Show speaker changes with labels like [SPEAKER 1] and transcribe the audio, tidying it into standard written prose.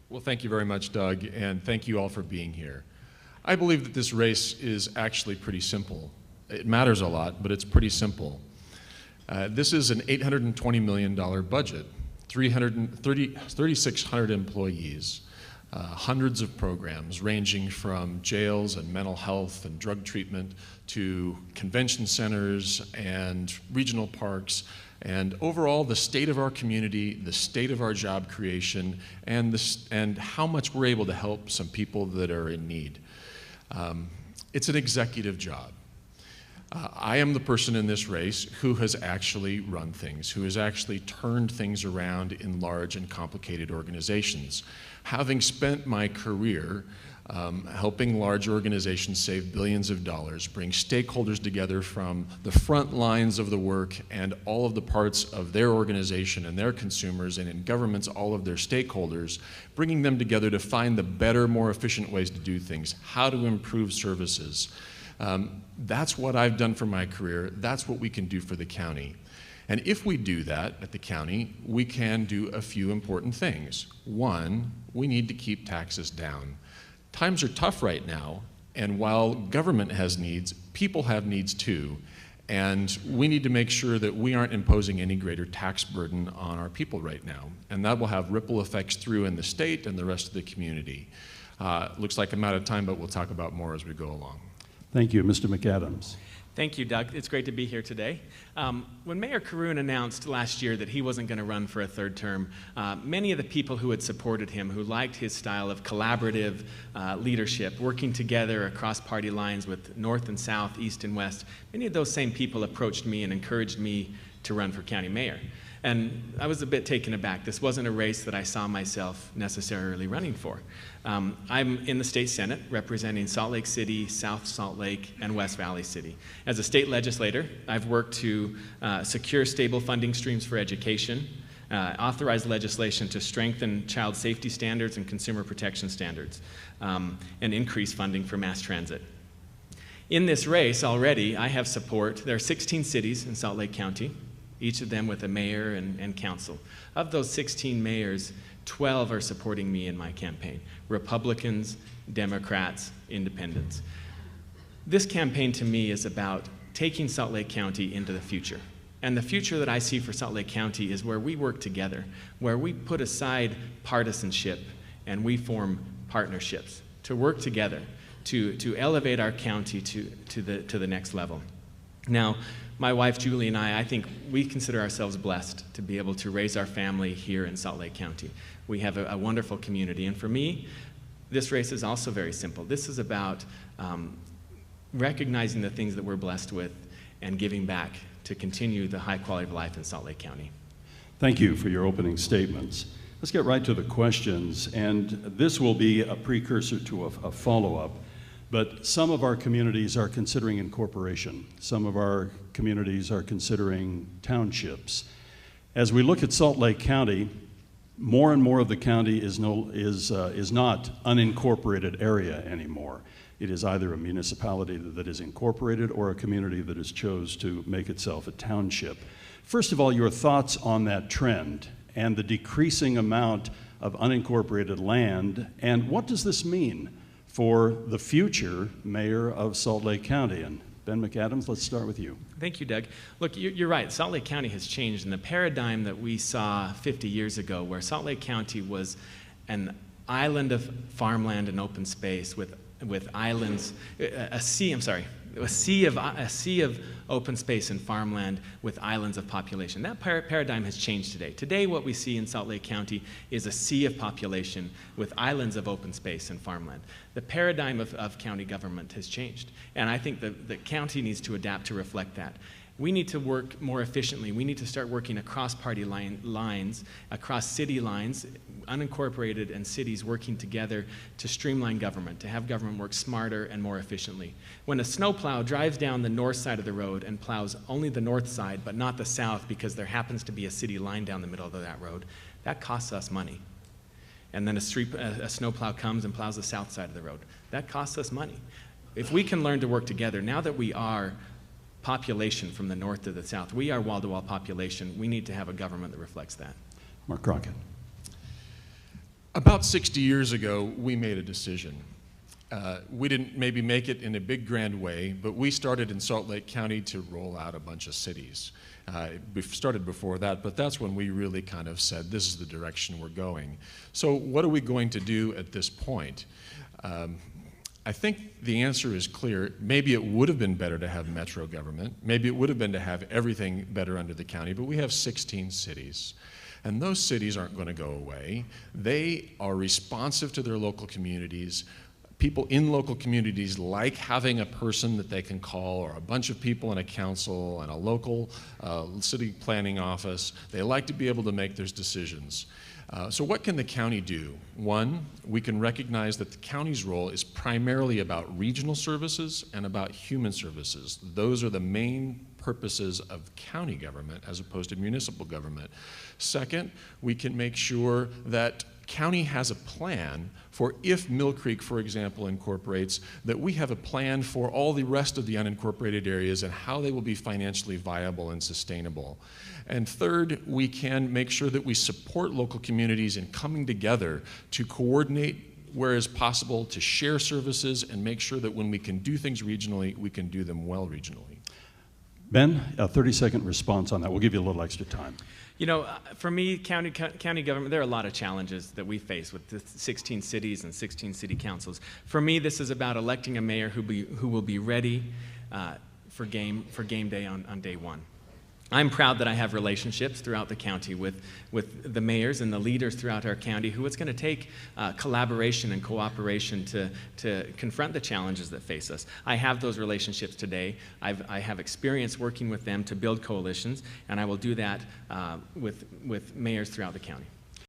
[SPEAKER 1] Well, thank you very much, Doug, and thank you all for being here. I believe that this race is actually pretty simple. It matters a lot, but it's pretty simple. This is an $820 million budget, 3,600 employees, hundreds of programs ranging from jails and mental health and drug treatment to convention centers and regional parks, and overall the state of our community, the state of our job creation, and how much we're able to help some people that are in need. It's an executive job. I am the person in this race who has actually run things, who has actually turned things around in large and complicated organizations. Having spent my career helping large organizations save billions of dollars, bring stakeholders together from the front lines of the work and all of the parts of their organization and their consumers, and in governments, all of their stakeholders, bringing them together to find the better, more efficient ways to do things, how to improve services. That's what I've done for my career. That's what we can do for the county. And if we do that at the county, we can do a few important things. One, we need to keep taxes down. Times are tough right now, and while government has needs, people have needs too. And we need to make sure that we aren't imposing any greater tax burden on our people right now. And that will have ripple effects through in the state and the rest of the community. Looks like I'm out of time, but we'll talk about more as we go along.
[SPEAKER 2] Thank you. Mr. McAdams.
[SPEAKER 3] Thank you, Doug. It's great to be here today. When Mayor Caroon announced last year that he wasn't going to run for a third term, many of the people who had supported him, who liked his style of collaborative leadership, working together across party lines with North and South, East and West, many of those same people approached me and encouraged me to run for county mayor. And I was a bit taken aback. This wasn't a race that I saw myself necessarily running for. I'm in the state Senate representing Salt Lake City, South Salt Lake, and West Valley City. As a state legislator, I've worked to secure stable funding streams for education, authorize legislation to strengthen child safety standards and consumer protection standards, and increase funding for mass transit. In this race already, I have support. There are 16 cities in Salt Lake County, each of them with a mayor and council. Of those 16 mayors, 12 are supporting me in my campaign. Republicans, Democrats, Independents. This campaign to me is about taking Salt Lake County into the future. And the future that I see for Salt Lake County is where we work together, where we put aside partisanship and we form partnerships to work together to elevate our county to the next level. Now, my wife Julie and I think we consider ourselves blessed to be able to raise our family here in Salt Lake County. We have a wonderful community, and for me, this race is also very simple. This is about recognizing the things that we're blessed with and giving back to continue the high quality of life in Salt Lake County.
[SPEAKER 2] Thank you for your opening statements. Let's get right to the questions, and this will be a precursor to a follow-up. But some of our communities are considering incorporation. Some of our communities are considering townships. As we look at Salt Lake County, more and more of the county is not unincorporated area anymore. It is either a municipality that is incorporated or a community that has chose to make itself a township. First of all, your thoughts on that trend and the decreasing amount of unincorporated land, and what does this mean for the future mayor of Salt Lake County? And Ben McAdams, let's start with you.
[SPEAKER 3] Thank you, Doug. Look, you're right. Salt Lake County has changed, and the paradigm that we saw 50 years ago, where Salt Lake County was an island of farmland and open space with islands, a sea of open space and farmland with islands of population. That paradigm has changed today. Today, what we see in Salt Lake County is a sea of population with islands of open space and farmland. The paradigm of county government has changed, and I think the county needs to adapt to reflect that. We need to work more efficiently. We need to start working across party lines, across city lines, unincorporated and cities working together to streamline government, to have government work smarter and more efficiently. When a snowplow drives down the north side of the road and plows only the north side but not the south because there happens to be a city line down the middle of that road, that costs us money. And then a snowplow comes and plows the south side of the road. That costs us money. If we can learn to work together, now that we are population from the north to the south, we are wall-to-wall population, we need to have a government that reflects that.
[SPEAKER 2] Mark Crockett.
[SPEAKER 1] About 60 years ago, we made a decision. We didn't maybe make it in a big grand way, but we started in Salt Lake County to roll out a bunch of cities. We started before that, but that's when we really kind of said, this is the direction we're going. So what are we going to do at this point? I think the answer is clear. Maybe it would have been better to have metro government. Maybe it would have been to have everything better under the county, but we have 16 cities. And those cities aren't going to go away. They are responsive to their local communities. People in local communities like having a person that they can call, or a bunch of people in a council and a local city planning office. They like to be able to make those decisions. So what can the county do? One, we can recognize that the county's role is primarily about regional services and about human services. Those are the main purposes of county government as opposed to municipal government. Second, we can make sure that county has a plan for if Mill Creek, for example, incorporates, that we have a plan for all the rest of the unincorporated areas and how they will be financially viable and sustainable. And third, we can make sure that we support local communities in coming together to coordinate where is possible, to share services, and make sure that when we can do things regionally, we can do them well regionally.
[SPEAKER 2] Ben, a 30-second response on that. We'll give you a little extra time.
[SPEAKER 3] You know, for me, county government, there are a lot of challenges that we face with the 16 cities and 16 city councils. For me, this is about electing a mayor who will be ready for game day on day one. I'm proud that I have relationships throughout the county with the mayors and the leaders throughout our county who it's going to take collaboration and cooperation to confront the challenges that face us. I have those relationships today. I have experience working with them to build coalitions, and I will do that with mayors throughout the county.